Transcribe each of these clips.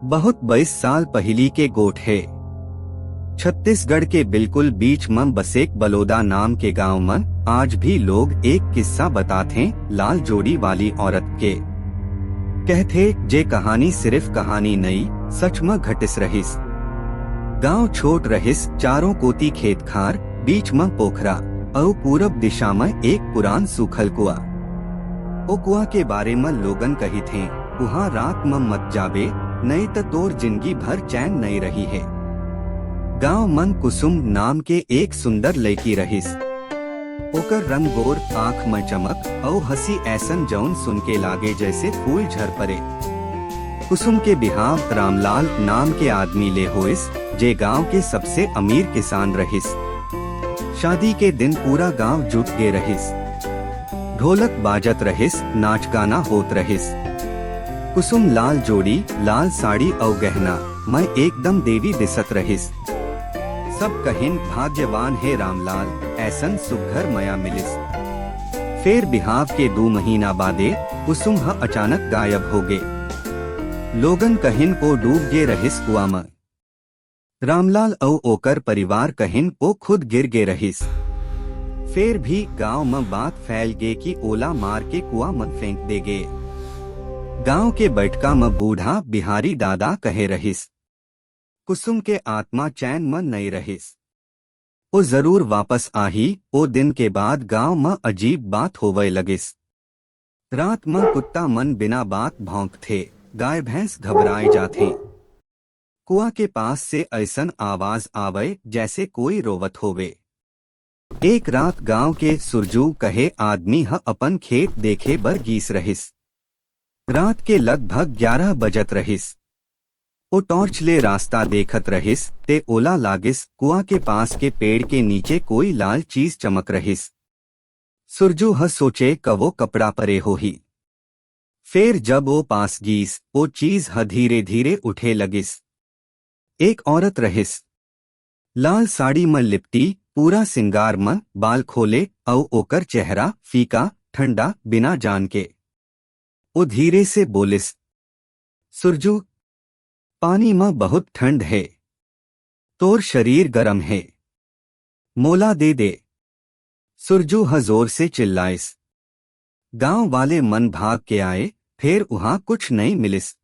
बहुत 22 साल पहली के गोठ है। छत्तीसगढ़ के बिल्कुल बीच में बसेक बलोदा नाम के गांव में आज भी लोग एक किस्सा बताते लाल जोड़ी वाली औरत के। कहते जे कहानी सिर्फ कहानी नहीं, सच में घटिस रहिस। गांव छोट रहिस, चारों कोती खेत खार, बीच में पोखरा और पूरब दिशा में एक पुरान सूखल कुआ। ओ कुआ के बारे में लोगन कही थे, वहाँ रात में मत जाबे, नहीं तो तोर जिंदगी भर चैन नहीं रही है। गांव मन कुसुम नाम के एक सुंदर लड़की रहिस। ओकर रंग गोर, आँख में चमक और हंसी ऐसन जौन सुन के लागे जैसे फूल झर पड़े। कुसुम के बिहाव रामलाल नाम के आदमी ले होइस, जे गांव के सबसे अमीर किसान रहिस। शादी के दिन पूरा गांव जुट गे रहिस, ढोलक बाजत रहिस, नाच गाना होत रहिस। कुसुम लाल जोड़ी, लाल साड़ी और गहना मैं एकदम देवी दिसत रहिस। सब कहिन भाग्यवान है रामलाल, ऐसन सुघर मया मिलिस। फिर बिहाव के 2 महीना बादे कुसुम अचानक गायब हो गे। लोगन कहिन को डूब गे रहिस कुआ में। रामलाल और ओकर परिवार कहिन को खुद गिर गे रहिस। फिर भी गांव में बात फैल गे कि ओला मार के कुआ में फेंक दे गे। गांव के बैठका में बूढ़ा बिहारी दादा कहे रहिस, कुसुम के आत्मा चैन में नहीं रहिस, वो जरूर वापस आही। ओ दिन के बाद गांव में अजीब बात होवे लगिस। रात में कुत्ता मन बिना बात भौंकते, गाय भैंस घबराए जाते। कुआ के पास से ऐसन आवाज आवे जैसे कोई रोवत होवे। एक रात गांव के सुरजू कहे आदमी अपन खेत देखे बर गीस रहिस। रात के लगभग 11 बजत रहिस। ओ टॉर्च ले रास्ता देखत रहिस ते ओला लागिस कुआ के पास के पेड़ के नीचे कोई लाल चीज चमक रहिस। सुरजू सोचे कवो कपड़ा परे होही। फिर जब वो पास गीस, वो चीज धीरे धीरे उठे लगिस। एक औरत रहिस, लाल साड़ी में लिपटी, पूरा सिंगार में, बाल खोले और ओकर चेहरा फीका ठंडा बिना जान के। वो धीरे से बोलिस, सुरजू पानी में बहुत ठंड है, तोर शरीर गरम है, मोला दे दे। सुरजू जोर से चिल्लाइस। गांव वाले मन भाग के आए, फिर वहां कुछ नहीं मिलिस।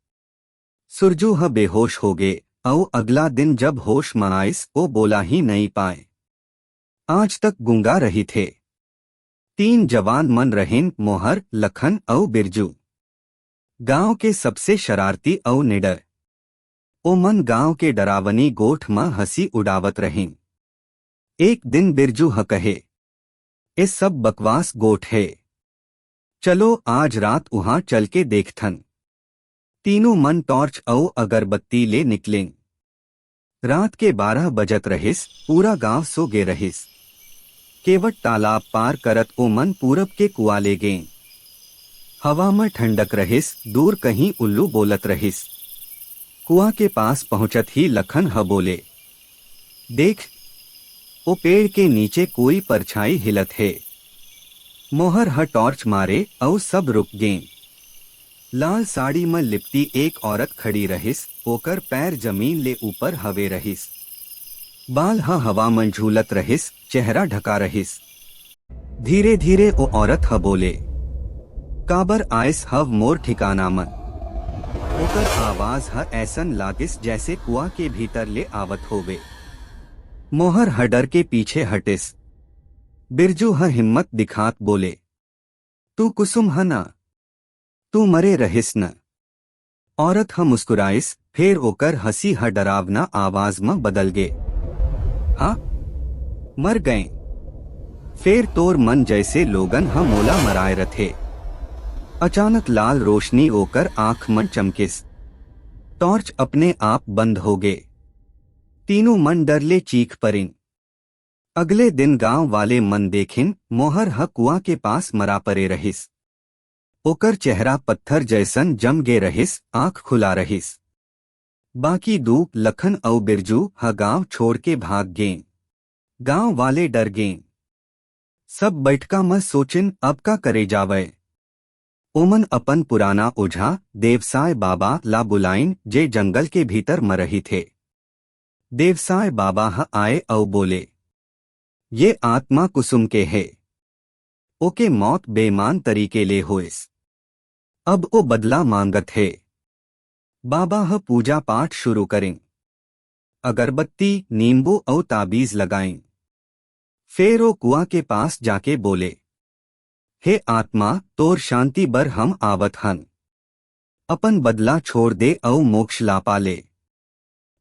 सुरजू बेहोश हो गए और अगला दिन जब होश में आइस वो बोला ही नहीं पाए। आज तक गूंगा रही थे। 3 जवान मन रहें, मोहर, लखन और बिरजू। गांव के सबसे शरारती और निडर। ओ मन गांव के डरावनी गोठ में हंसी उड़ावत रहें। एक दिन बिरजू कहे, ये सब बकवास गोठ है, चलो आज रात वहां चल के देखथन। तीनों मन टॉर्च और अगरबत्ती ले निकलें। रात के 12 बजत रहिस, पूरा गांव सो गे रहिस। केवट तालाब पार करत ओ मन पूरब के कुआ ले गए। हवा में ठंडक रहिस, दूर कहीं उल्लू बोलत रहिस। कुआ के पास पहुंचत ही लखन बोले, देख, ओ पेड़ के नीचे कोई परछाई हिलत है। मोहर टॉर्च मारे और सब रुक गए। लाल साड़ी में लिपटी एक औरत खड़ी रहिस, ओकर पैर जमीन ले ऊपर हवे रहिस। बाल हवा में झूलत रहिस, चेहरा ढका रहिस। धीरे धीरे ओ औरत बोले, काबर आइस हव मोर ठिकाना में। ओकर आवाज ऐसन लागिस जैसे कुआ के भीतर ले आवत होवे। मोहर डर के पीछे हटिस। बिरजू हिम्मत दिखात बोले, तू कुसुम ना, तू मरे रहिस न। औरत मुस्कुराइस, फिर ओकर हंसी डरावना आवाज में बदल गे, हाँ मर गए। फिर तोर मन जैसे लोगन मोला मराए रथे। अचानक लाल रोशनी ओकर आंख में चमकिस। टॉर्च अपने आप बंद हो गए। तीनों मन डरले चीख पड़ें। अगले दिन गांव वाले मन देखिन मोहर कुआ के पास मरा परे रहिस। ओकर चेहरा पत्थर जैसन जम गे रहिस, आंख खुला रहिस। बाकी 2 लखन और बिरजू गांव छोड़ के भाग गए। गांव वाले डर गए। सब बैठका में सोचिन अब का करे जावे। ओमन अपन पुराना ओझा देवसाय बाबा ला बुलाइन जे जंगल के भीतर मरही थे। देवसाय बाबा आए औ बोले, ये आत्मा कुसुम के है, ओके मौत बेमान तरीके ले होइस, अब ओ बदला मांगत है। बाबा पूजा पाठ शुरू करें, अगरबत्ती नींबू और ताबीज लगाएं। फिर वो कुआं के पास जाके बोले, हे आत्मा तोर शांति बर हम आवत हन, अपन बदला छोड़ दे औ मोक्ष ला पाले।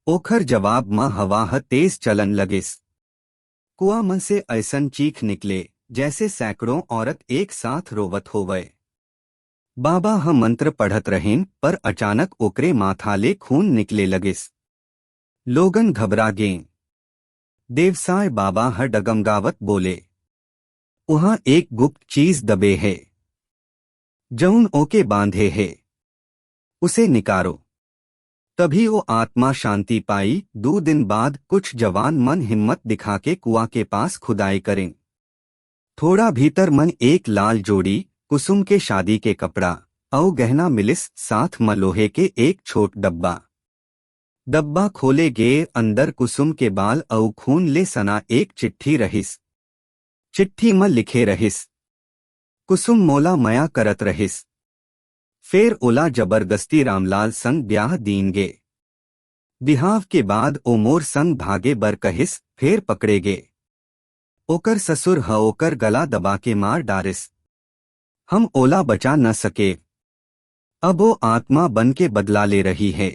ओखर जवाब में हवा तेज चलन लगिस। कुआं में से ऐसन चीख निकले जैसे सैकड़ों औरत एक साथ रोवत होवे। बाबा मंत्र पढ़त रहें पर अचानक ओकरे माथाले खून निकले लगिस। लोगन घबरा गए। देवसाय बाबा डगमगावत बोले, वहां एक गुप्त चीज दबे है, जौन ओके बांधे है, उसे निकारो। तभी वो आत्मा शांति पाई। 2 दिन बाद कुछ जवान मन हिम्मत दिखा के कुआं के पास खुदाई करें। थोड़ा भीतर मन एक लाल जोड़ी कुसुम के शादी के कपड़ा और गहना मिलिस, साथ में लोहे के एक छोट डब्बा खोले गे। अंदर कुसुम के बाल और खून ले सना एक चिट्ठी रहिस। चिट्ठी में लिखे रहिस, कुसुम मोला मया करत रहिस, फिर ओला जबरदस्ती रामलाल संग ब्याह दीनगे। बिहाव के बाद ओ मोर संग भागे बर कहिस, फिर पकड़े गे। ओकर ससुर ओकर गला दबा के मार डारिस। हम ओला बचा न सके। अब वो आत्मा बन के बदला ले रही है।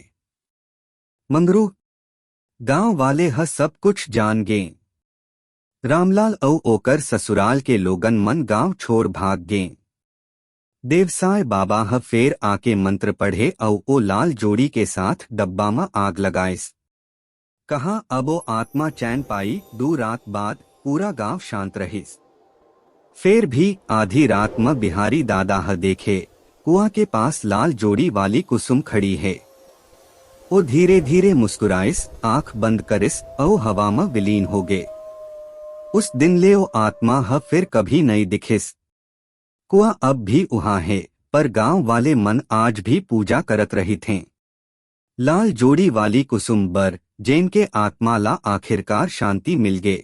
मंगरू गांव वाले सब कुछ जान गए। रामलाल और ओकर ससुराल के लोगन मन गांव छोड़ भाग गए। देवसाय बाबा फिर आके मंत्र पढ़े और ओ लाल जोड़ी के साथ डब्बा में आग लगाइस। कहा अब वो आत्मा चैन पाई। 2 रात बाद पूरा गांव शांत रहिस। फिर भी आधी रात में बिहारी दादा देखे कुआं के पास लाल जोड़ी वाली कुसुम खड़ी है। वो धीरे धीरे मुस्कुराइस, आंख बंद करिस और हवा में विलीन हो गए। उस दिन ले वो आत्मा फिर कभी नहीं दिखिस। कुआं अब भी वहां है, पर गांव वाले मन आज भी पूजा करत रही थे। लाल जोड़ी वाली कुसुम बर जिनके आत्मा ला आखिरकार शांति मिल गए।